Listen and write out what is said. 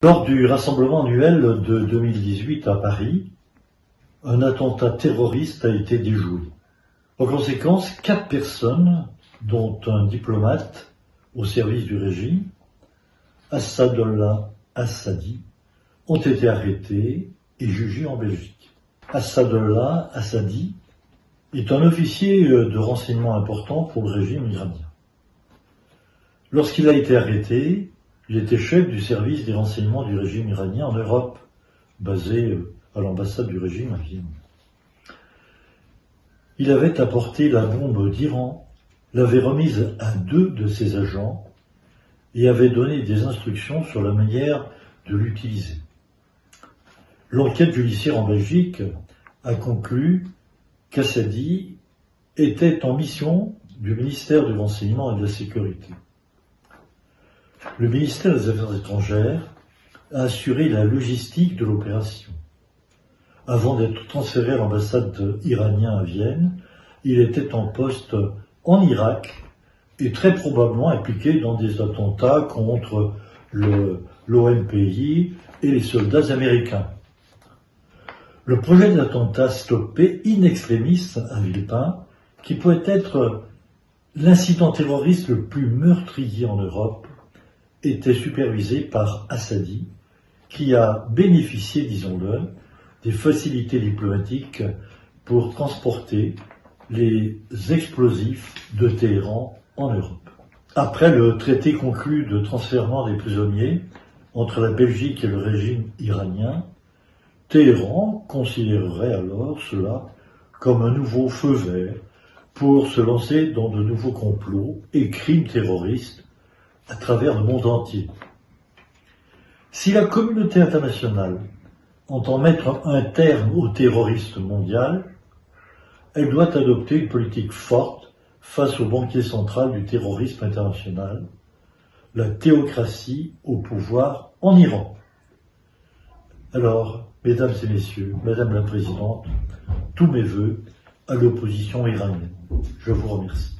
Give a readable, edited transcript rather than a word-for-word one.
Lors du rassemblement annuel de 2018 à Paris, un attentat terroriste a été déjoué. En conséquence, 4 personnes, dont un diplomate au service du régime, Assadollah Assadi, ont été arrêtées et jugées en Belgique. Assadollah Assadi est un officier de renseignement important pour le régime iranien. Lorsqu'il a été arrêté, il était chef du service des renseignements du régime iranien en Europe, basé à l'ambassade du régime à Vienne. Il avait apporté la bombe d'Iran, l'avait remise à 2 de ses agents et avait donné des instructions sur la manière de l'utiliser. L'enquête judiciaire en Belgique a conclu qu'Assadi était en mission du ministère du Renseignement et de la Sécurité. Le ministère des Affaires étrangères a assuré la logistique de l'opération. Avant d'être transféré à l'ambassade iranienne à Vienne, il était en poste en Irak et très probablement impliqué dans des attentats contre l'OMPI et les soldats américains. Le projet d'attentat stoppé in extremis à Villepin, qui pourrait être l'incident terroriste le plus meurtrier en Europe, était supervisé par Assadi, qui a bénéficié, disons-le, des facilités diplomatiques pour transporter les explosifs de Téhéran en Europe. Après le traité conclu de transfèrement des prisonniers entre la Belgique et le régime iranien, Téhéran considérerait alors cela comme un nouveau feu vert pour se lancer dans de nouveaux complots et crimes terroristes à travers le monde entier. Si la communauté internationale entend mettre un terme au terrorisme mondial, elle doit adopter une politique forte face au banquier central du terrorisme international, la théocratie au pouvoir en Iran. Alors, mesdames et messieurs, Madame la Présidente, tous mes vœux à l'opposition iranienne. Je vous remercie.